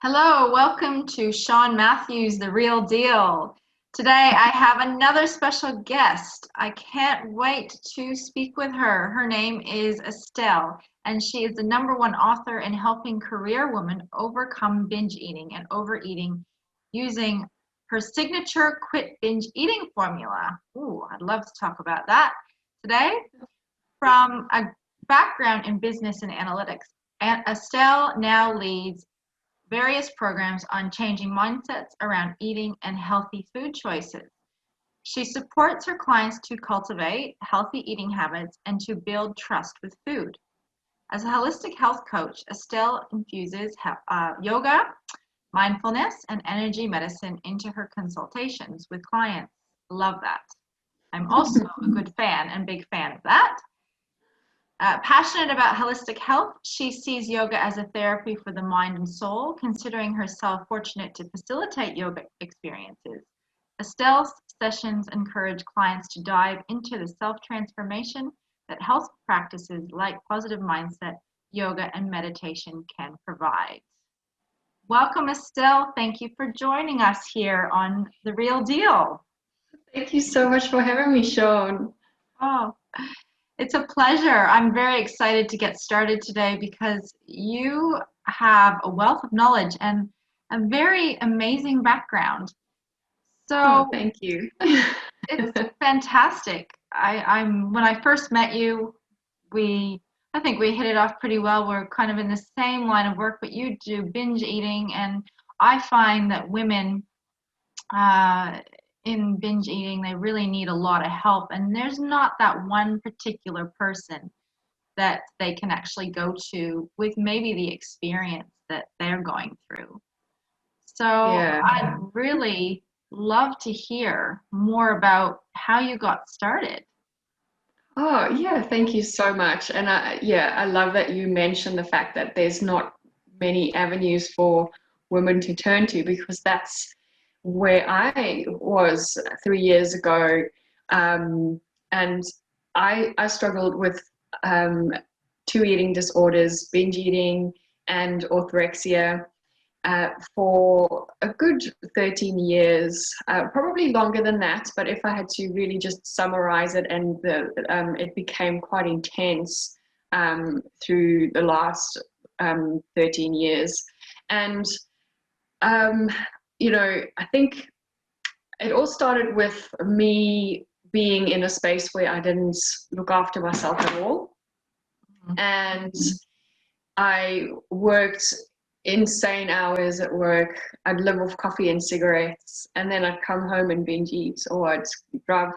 Hello, welcome to Sean Matthews, The Real Deal. Today I have another special guest. I can't wait to speak with her. Her name is Estelle, and she is the #1 author in helping career women overcome binge eating and overeating using her signature quit binge eating formula. Ooh, I'd love to talk about that today. From a background in business and analytics, Estelle now leads various programs on changing mindsets around eating and healthy food choices. She supports her clients to cultivate healthy eating habits and to build trust with food. As a holistic health coach, Estelle infuses yoga, mindfulness, and energy medicine into her consultations with clients. Love that. I'm also a good fan and big fan of that. Passionate about holistic health, she sees yoga as a therapy for the mind and soul, considering herself fortunate to facilitate yoga experiences. Estelle's sessions encourage clients to dive into the self-transformation that health practices like positive mindset, yoga, and meditation can provide. Welcome, Estelle. Thank you for joining us here on The Real Deal. Thank you so much for having me, Sean. Oh, it's a pleasure. I'm very excited to get started today because you have a wealth of knowledge and a very amazing background. So Thank you. it's fantastic. When I first met you, I think we hit it off pretty well. We're kind of in the same line of work, but you do binge eating, and I find that women in binge eating, they really need a lot of help, and there's not that one particular person that they can actually go to with maybe the experience that they're going through. So Yeah. I'd really love to hear more about how you got started. Oh, yeah, thank you so much. And I love that you mentioned the fact that there's not many avenues for women to turn to, because that's where I was 3 years ago. And I struggled with two eating disorders, binge eating and orthorexia, for a good 13 years, probably longer than that. But if I had to really just summarize it, and it became quite intense through the last 13 years. And, I think it all started with me being in a space where I didn't look after myself at all. And I worked insane hours at work. I'd live off coffee and cigarettes, and then I'd come home and binge eat, or I'd drive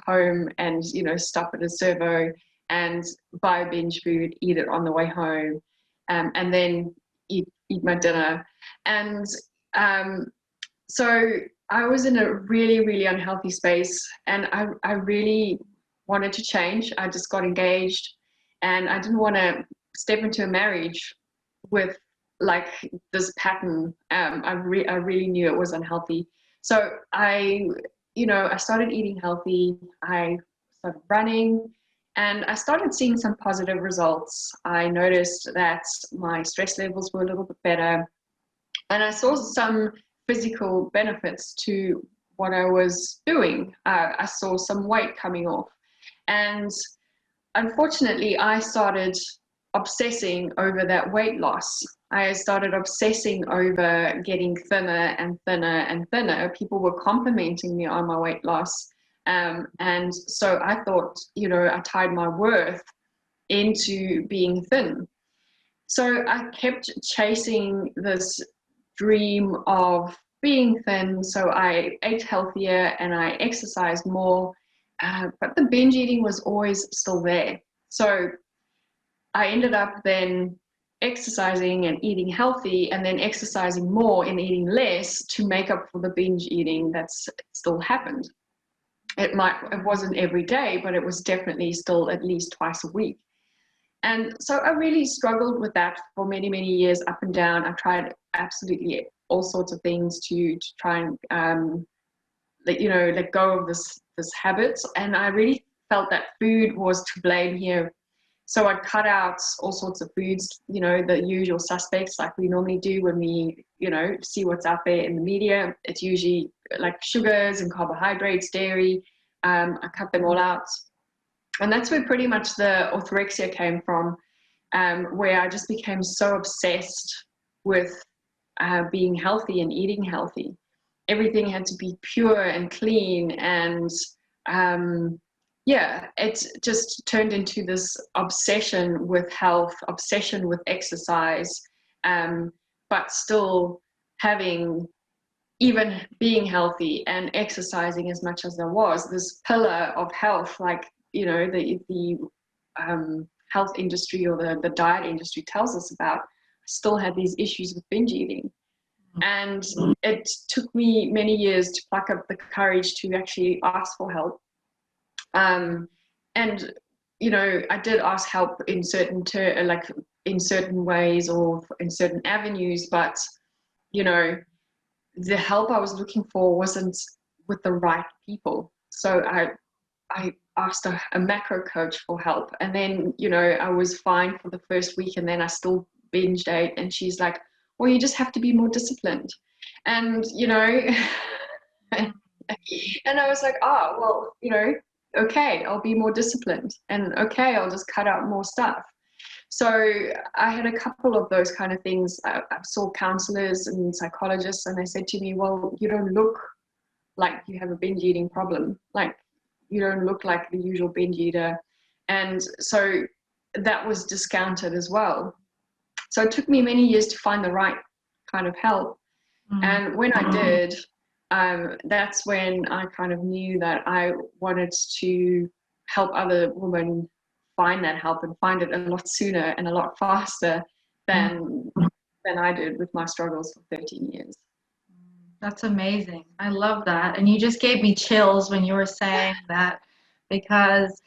home and stop at a servo and buy binge food, eat it on the way home, and then eat my dinner. And so I was in a really, really unhealthy space, and I really wanted to change. I just got engaged, and I didn't want to step into a marriage with like this pattern. I really knew it was unhealthy. So I started eating healthy. I started running, and I started seeing some positive results. I noticed that my stress levels were a little bit better, and I saw some physical benefits to what I was doing. I saw some weight coming off, and unfortunately, I started obsessing over that weight loss. I started obsessing over getting thinner and thinner and thinner. People were complimenting me on my weight loss. And so I thought, I tied my worth into being thin. So I kept chasing this dream of being thin. So I ate healthier and I exercised more. But the binge eating was always still there. So I ended up then exercising and eating healthy, and then exercising more and eating less to make up for the binge eating that's still happened. It wasn't every day, but it was definitely still at least twice a week. And so I really struggled with that for many, many years, up and down. I tried absolutely all sorts of things to try and let go of this habit. And I really felt that food was to blame here, So I'd cut out all sorts of foods, you know, the usual suspects like we normally do when we, you know, see what's out there in the media. It's usually like sugars and carbohydrates, dairy. I cut them all out. And that's where pretty much the orthorexia came from, where I just became so obsessed with being healthy and eating healthy. Everything had to be pure and clean, and yeah, it just turned into this obsession with health, obsession with exercise, but still having, even being healthy and exercising as much as there was, this pillar of health, like, you know, the health industry or the diet industry tells us about, still had these issues with binge eating. And it took me many years to pluck up the courage to actually ask for help. And, you know, I did ask help in certain in certain ways or in certain avenues, but, you know, the help I was looking for wasn't with the right people. So I asked a macro coach for help, and then, you know, I was fine for the first week, and then I still binged ate, and she's like, well, you just have to be more disciplined. And, you know, and I was like, oh, well, you know, okay, I'll be more disciplined, and okay, I'll just cut out more stuff. So I had a couple of those kind of things. I saw counselors and psychologists, and they said to me, well, you don't look like you have a binge eating problem. Like, you don't look like the usual binge eater. And so that was discounted as well. So it took me many years to find the right kind of help. And when I did, that's when I kind of knew that I wanted to help other women find that help and find it a lot sooner and a lot faster than I did with my struggles for 13 years. That's amazing. I love that. And you just gave me chills when you were saying that, because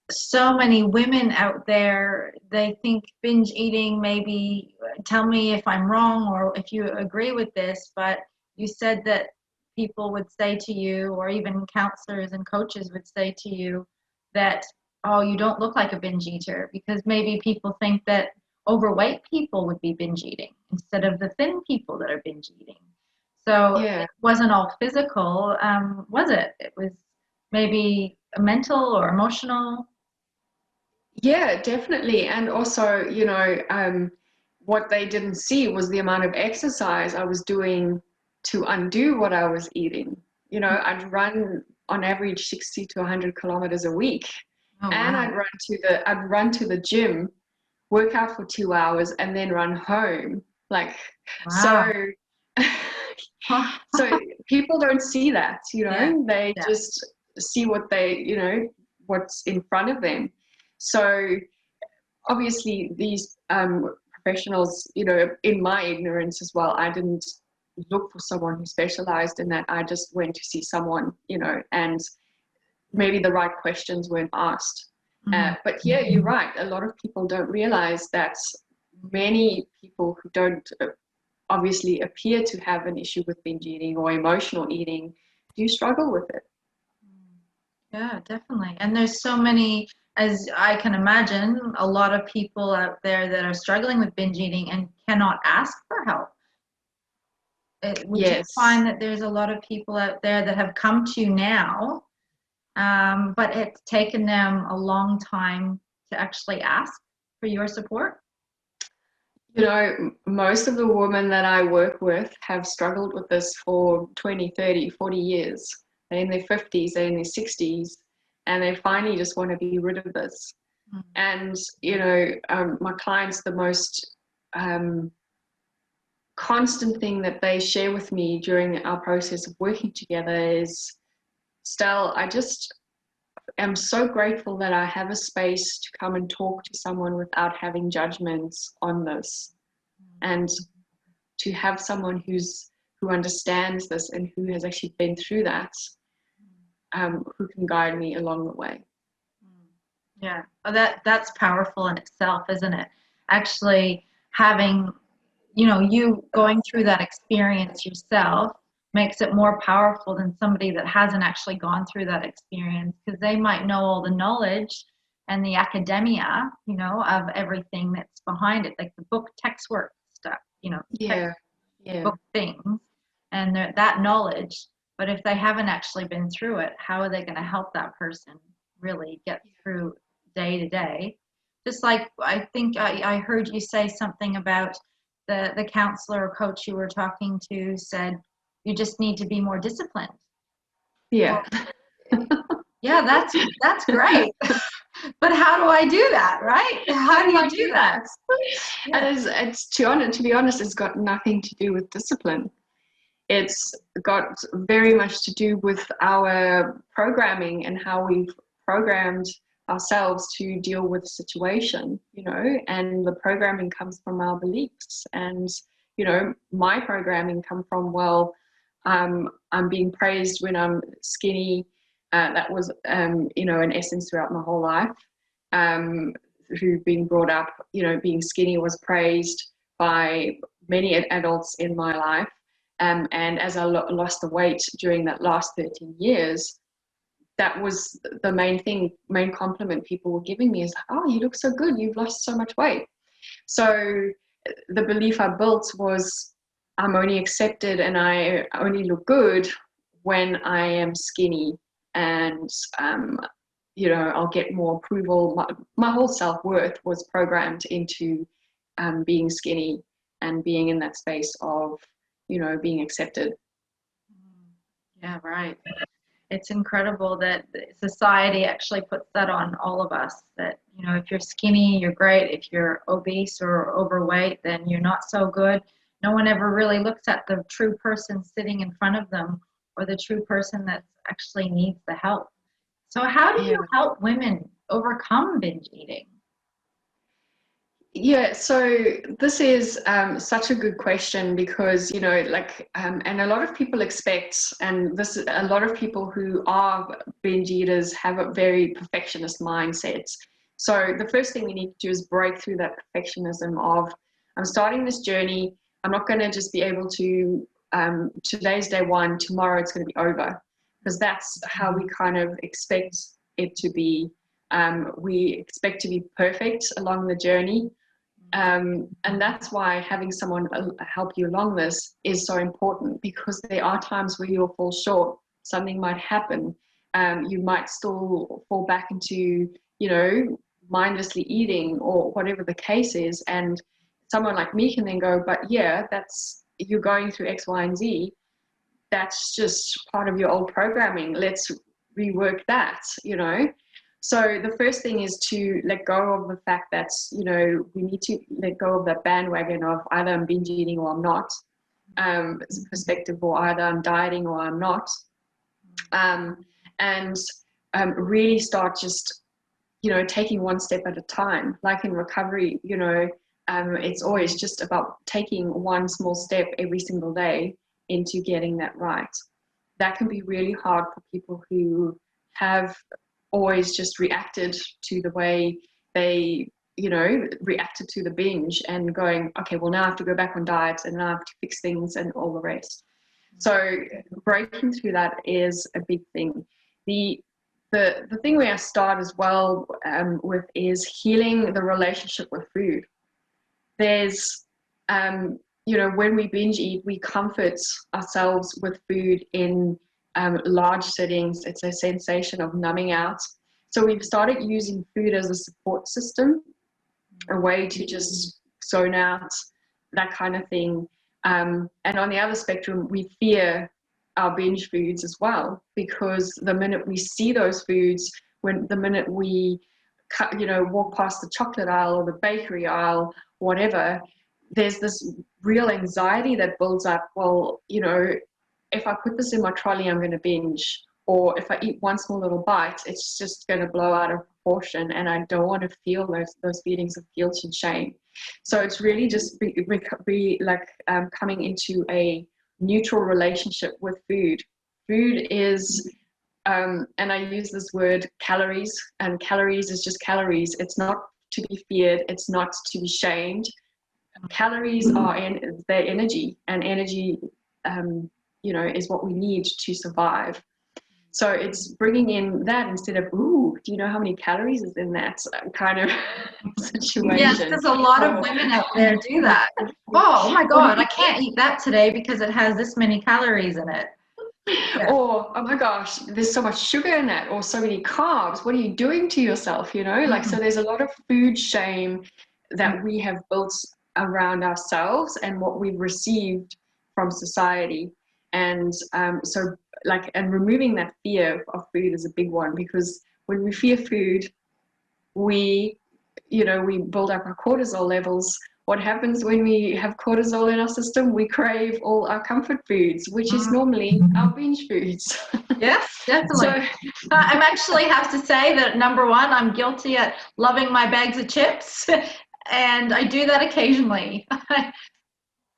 so many women out there, they think binge eating, maybe tell me if I'm wrong or if you agree with this, but you said that people would say to you, or even counselors and coaches would say to you that, oh, you don't look like a binge eater, because maybe people think that overweight people would be binge eating instead of the thin people that are binge eating. So Yeah. it wasn't all physical, was it? It was maybe mental or emotional. Yeah, definitely. And also, you know, what they didn't see was the amount of exercise I was doing to undo what I was eating. You know, I'd run on average 60 to 100 kilometers a week. Oh, And wow. I'd run to the gym, work out for 2 hours, and then run home. Like, Wow. so so people don't see that, you know, Yeah, they yeah. just see what they, you know, what's in front of them. So obviously these professionals, you know, in my ignorance as well, I didn't look for someone who specialized in that. I just went to see someone, you know, and maybe the right questions weren't asked. But yeah, you're right. A lot of people don't realize that many people who don't obviously appear to have an issue with binge eating or emotional eating do struggle with it. Yeah, definitely. And there's so many, as I can imagine, a lot of people out there that are struggling with binge eating and cannot ask for help. Would you Yes. find that there's a lot of people out there that have come to you now, but it's taken them a long time to actually ask for your support? You know, most of the women that I work with have struggled with this for 20, 30, 40 years. They're in their 50s, they're in their 60s, and they finally just want to be rid of this. And, you know, my clients, the most constant thing that they share with me during our process of working together is, Stell, I just am so grateful that I have a space to come and talk to someone without having judgments on this, and to have someone who understands this and who has actually been through that, who can guide me along the way. Yeah, oh, that's powerful in itself, isn't it? Actually having, you going through that experience yourself makes it more powerful than somebody that hasn't actually gone through that experience, because they might know all the knowledge and the academia, of everything that's behind it, like the book textwork stuff, Yeah. Yeah. book things and that knowledge. But if they haven't actually been through it, how are they going to help that person really get through day to day? Just like I think I heard you say something about the counselor or coach you were talking to said you just need to be more disciplined. Yeah. Yeah, that's great. But how do I do that, right? How do you do that? And it's to be honest, it's got nothing to do with discipline. It's got very much to do with our programming and how we've programmed ourselves to deal with the situation, and the programming comes from our beliefs. And, my programming come from, well, I'm being praised when I'm skinny. That was, in essence, throughout my whole life. Through being brought up, being skinny was praised by many adults in my life. And as I lost the weight during that last 13 years, that was the main compliment people were giving me is like, oh, you look so good. You've lost so much weight. So the belief I built was I'm only accepted and I only look good when I am skinny, and, I'll get more approval. My whole self-worth was programmed into being skinny and being in that space of, being accepted. Yeah, right. It's incredible that society actually puts that on all of us, that, if you're skinny, you're great. If you're obese or overweight, then you're not so good. No one ever really looks at the true person sitting in front of them or the true person that actually needs the help. So how do you help women overcome binge eating? Yeah, so this is such a good question because, and a lot of people expect, and a lot of people who are binge eaters have a very perfectionist mindset. So the first thing we need to do is break through that perfectionism of, I'm starting this journey. I'm not going to just be able to, today's day one, tomorrow it's going to be over, because that's how we kind of expect it to be. We expect to be perfect along the journey. And that's why having someone help you along this is so important, because there are times where you'll fall short. Something might happen. You might still fall back into, mindlessly eating or whatever the case is. And someone like me can then go, but yeah, you're going through X, Y, and Z. That's just part of your old programming. Let's rework that, So the first thing is to let go of the fact that, we need to let go of that bandwagon of either I'm binge eating or I'm not, perspective, or either I'm dieting or I'm not, and really start just, taking one step at a time. Like in recovery, it's always just about taking one small step every single day into getting that right. That can be really hard for people who have always just reacted to the way they, reacted to the binge and going, okay, well, now I have to go back on diet and now I have to fix things and all the rest. So breaking through that is a big thing. The thing where I start as well with is healing the relationship with food. There's, when we binge eat, we comfort ourselves with food in large settings. It's a sensation of numbing out. So we've started using food as a support system, a way to just zone out, that kind of thing. And on the other spectrum, we fear our binge foods as well, because the minute we see those foods, the minute we walk past the chocolate aisle or the bakery aisle, whatever, there's this real anxiety that builds up. Well, if I put this in my trolley, I'm going to binge. Or if I eat one small little bite, it's just going to blow out of proportion. And I don't want to feel those feelings of guilt and shame. So it's really just coming into a neutral relationship with food. Food is, and I use this word calories, and calories is just calories. It's not to be feared. It's not to be shamed. Calories are their energy, and energy, is what we need to survive. So it's bringing in that instead of, ooh, do you know how many calories is in that kind of Yes, situation? because a lot of Or, women out there do that. Oh my what do God, I can't eat that today because it has this many calories in it. Yeah. Or, oh my gosh, there's so much sugar in that, or so many carbs. What are you doing to yourself? You know, like, so there's a lot of food shame that we have built around ourselves and what we've received from society. And so, like, and removing that fear of food is a big one, because when we fear food, we, you know, we build up our cortisol levels. What happens when we have cortisol in our system? We crave all our comfort foods, which is normally our binge foods. Yes, So, definitely. I'm actually have to say that number one, I'm guilty at loving my bags of chips, and I do that occasionally.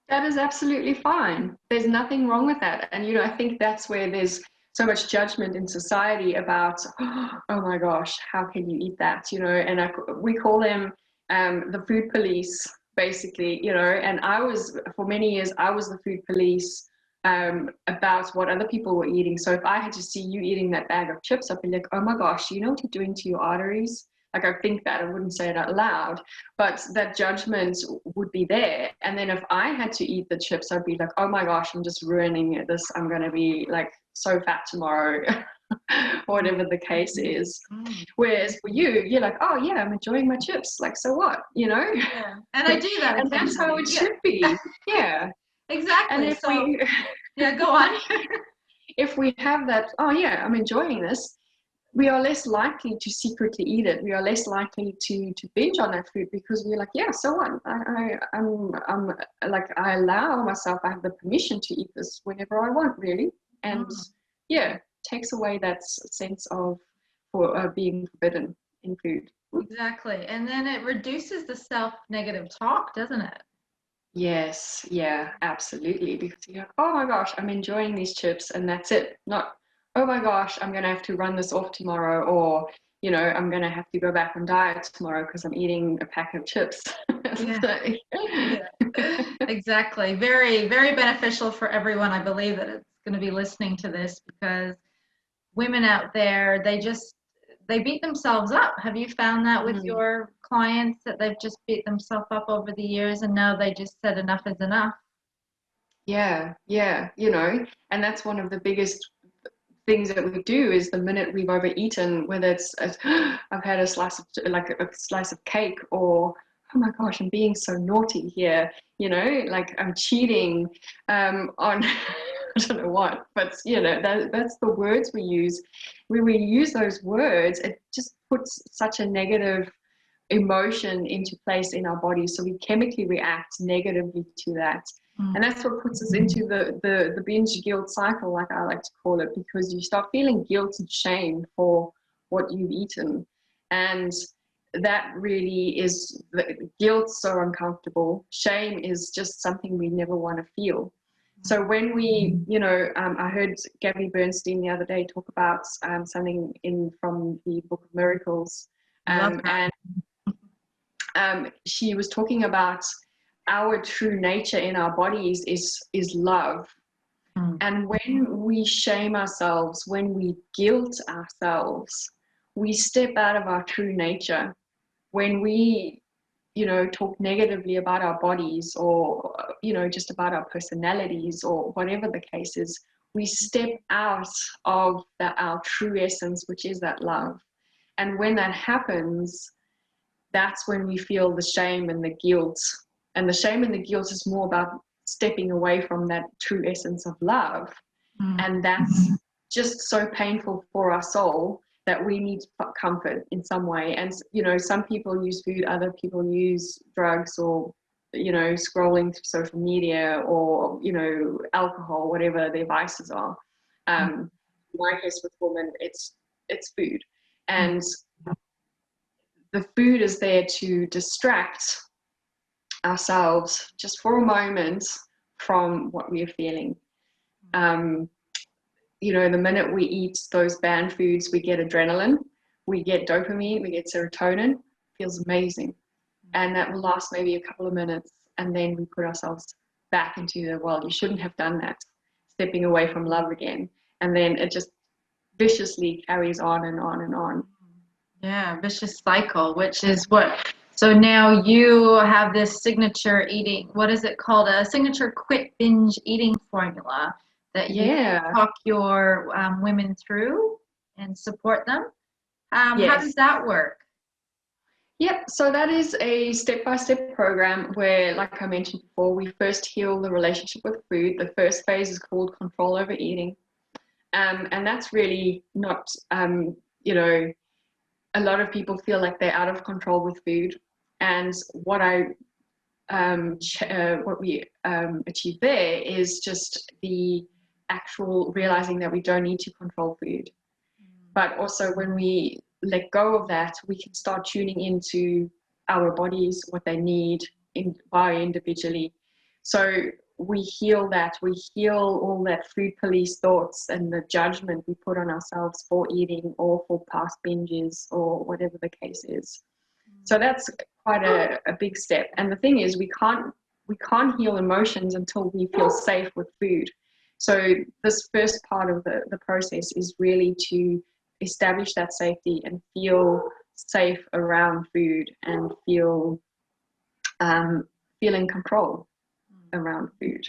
that is absolutely fine. There's nothing wrong with that. And, you know, I think that's where there's so much judgment in society about, oh my gosh, how can you eat that? You know, and we call them the food police, basically, you know. And for many years, I was the food police about what other people were eating. So if I had to see you eating that bag of chips, I'd be like, oh my gosh, you know what you're doing to your arteries? Like, I think that, I wouldn't say it out loud, but that judgment would be there. And then if I had to eat the chips, I'd be like, oh my gosh, I'm just ruining this. I'm going to be like so fat tomorrow, whatever the case is. Whereas for you, you're like, oh yeah, I'm enjoying my chips. Like, so what, you know? Yeah, and I do that And that's how occasionally. it Yeah, should be. Yeah. And exactly. if So, we, yeah, go on. if we have that, oh yeah, I'm enjoying this, we are less likely to secretly eat it. We are less likely to binge on that food, because we're like, yeah, so what? I'm like, I allow myself, I have the permission to eat this whenever I want, really. And yeah, takes away that sense of being forbidden in food. Exactly. And then it reduces the self-negative talk, doesn't it? Yes, yeah, absolutely. Because you're like, oh my gosh, I'm enjoying these chips, and that's it. Not, oh my gosh, I'm going to have to run this off tomorrow, or, you know, I'm going to have to go back on diet tomorrow because I'm eating a pack of chips. Yeah. So, Yeah. Exactly. Very, very beneficial for everyone. I believe that it's going to be listening to this, because women out there, they beat themselves up. Have you found that with mm, your clients, that they've just beat themselves up over the years and now they just said enough is enough? yeah, yeah, you know, and that's one of the biggest things that we do is the minute we've overeaten, whether it's I've had a slice of cake, or oh my gosh, I'm being so naughty here, you know, like I'm cheating on I don't know what, but you know, that's the words we use. When we use those words, it just puts such a negative emotion into place in our body, so we chemically react negatively to that. And that's what puts us into the binge guilt cycle, like I like to call it, because you start feeling guilt and shame for what you've eaten. And that really is, the guilt's so uncomfortable. Shame is just something we never want to feel. So when we, you know, I heard Gabby Bernstein the other day talk about something from the Book of Miracles, Love that. and she was talking about our true nature in our bodies is love. And when we shame ourselves, when we guilt ourselves, we step out of our true nature. When we, you know, talk negatively about our bodies, or, you know, just about our personalities, or whatever the case is, we step out of our true essence, which is that love. And when that happens, that's when we feel the shame and the guilt. And the shame and the guilt is more about stepping away from that true essence of love. And that's just so painful for our soul that we need comfort in some way. And, you know, some people use food, other people use drugs, or, you know, scrolling through social media, or, you know, alcohol, whatever their vices are. In my case with women, it's food. And the food is there to distract ourselves just for a moment from what we are feeling. You know, the minute we eat those banned foods, we get adrenaline, we get dopamine, we get serotonin. It feels amazing. And that will last maybe a couple of minutes. And then we put ourselves back into the, well, you shouldn't have done that, stepping away from love again. And then it just viciously carries on and on and on. Yeah, vicious cycle, which is what. So now you have this signature eating, what is it called? A signature quit binge eating formula that you Yeah. talk your women through and support them. How does Yes. that work? Yep. So that is a step-by-step program where, like I mentioned before, we first heal the relationship with food. The first phase is called control over eating. And that's really not, you know, a lot of people feel like they're out of control with food. And what we achieve there is just the actual realizing that we don't need to control food. But also when we let go of that, we can start tuning into our bodies, what they need individually. So we heal that. We heal all that food police thoughts and the judgment we put on ourselves for eating or for past binges or whatever the case is. So that's quite a big step. And the thing is, we can't heal emotions until we feel safe with food. So this first part of the process is really to establish that safety and feel safe around food and feel in control around food.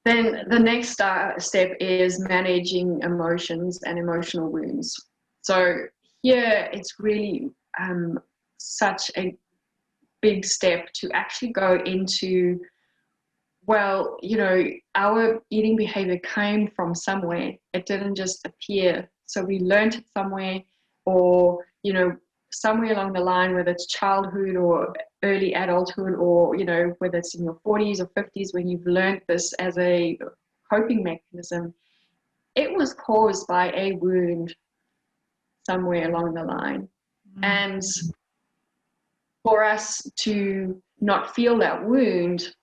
Then the next step is managing emotions and emotional wounds. So here it's really such a big step to actually go into, well, our eating behavior came from somewhere. It didn't just appear. So we learned it somewhere, or, somewhere along the line, whether it's childhood or early adulthood, or, whether it's in your 40s or 50s when you've learned this as a coping mechanism, it was caused by a wound somewhere along the line. And for us to not feel that wound,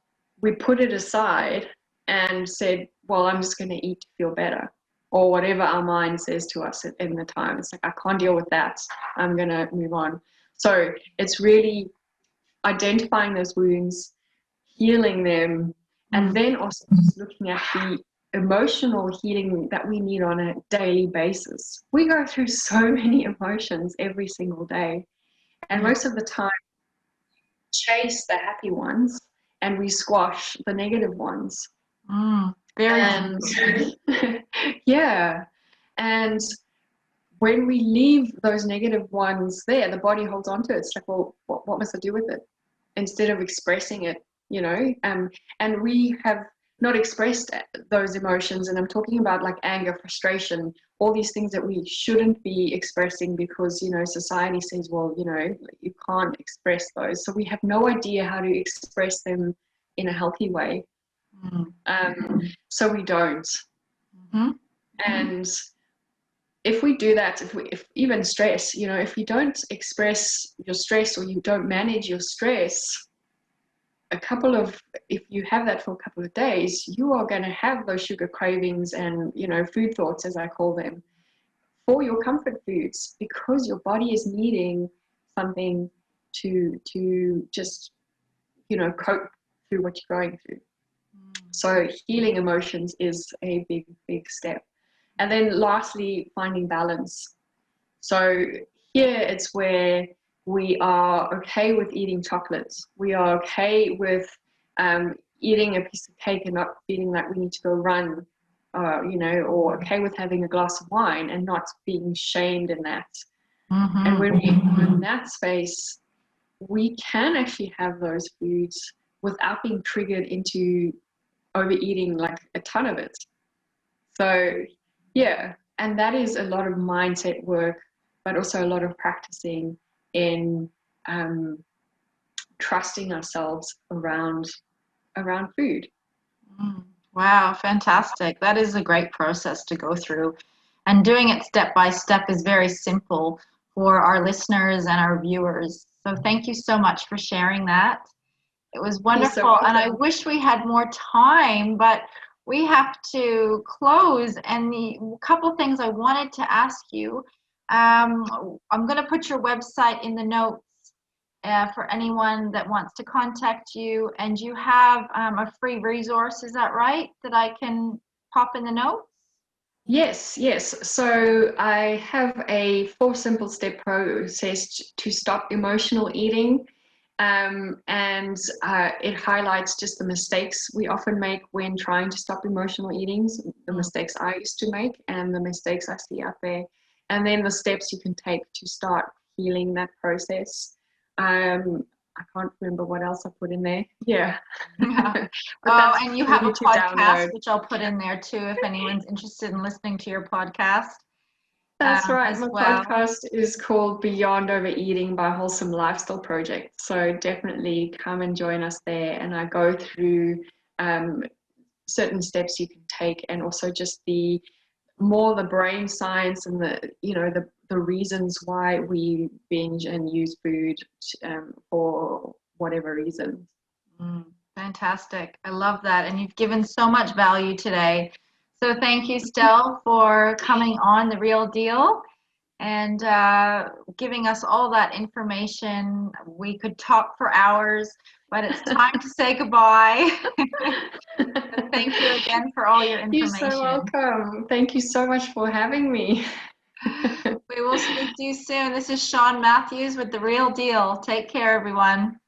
we put it aside and said, well, I'm just going to eat to feel better, or whatever our mind says to us in the time. It's like, I can't deal with that. I'm going to move on. So it's really identifying those wounds, healing them, and then also looking at the emotional healing that we need on a daily basis. We go through so many emotions every single day. And most of the time, chase the happy ones and we squash the negative ones. Very And yeah. And when we leave those negative ones there, the body holds on to it. It's like, well, what must I do with it? Instead of expressing it, and we have not expressed those emotions. And I'm talking about like anger, frustration, all these things that we shouldn't be expressing because, society says, well, you can't express those. So we have no idea how to express them in a healthy way. So we don't. And if we do that, if even stress, if you don't express your stress or you don't manage your stress, if you have that for a couple of days, you are going to have those sugar cravings and, food thoughts, as I call them, for your comfort foods, because your body is needing something to just, cope through what you're going through. So healing emotions is a big, big step. And then lastly, finding balance. So here it's where we are okay with eating chocolates. We are okay with eating a piece of cake and not feeling like we need to go run, or okay with having a glass of wine and not being shamed in that. And when we are in that space, we can actually have those foods without being triggered into overeating like a ton of it. So yeah, and that is a lot of mindset work, but also a lot of practicing in trusting ourselves around food. Wow, fantastic. That is a great process to go through. And doing it step by step is very simple for our listeners and our viewers. So thank you so much for sharing that. It was wonderful. And I wish we had more time, but we have to close. And the couple things I wanted to ask you, I'm going to put your website in the notes for anyone that wants to contact you. And you have a free resource, is that right, that I can pop in the notes? Yes, yes. So I have a 4 simple step process to stop emotional eating. And it highlights just the mistakes we often make when trying to stop emotional eatings, the Mm. mistakes I used to make and the mistakes I see out there, and then the steps you can take to start healing that process. I can't remember what else I put in there. Yeah. Yeah. But Oh, that's and you have free a to podcast, download. which I'll put in there too, if anyone's interested in listening to your podcast That's right. as My well. podcast is called Beyond Overeating by Wholesome Lifestyle Project. So definitely come and join us there. And I go through um, certain steps you can take, and also just the brain science and the reasons why we binge and use food for whatever reason. Mm, fantastic. I love that. And you've given so much value today. So thank you, Stell, for coming on The Real Deal and giving us all that information. We could talk for hours, but it's time to say goodbye. So thank you again for all your You're so information. welcome. Thank you so much for having me. We will speak to you soon. This is Sean Matthews with The Real Deal. Take care, everyone.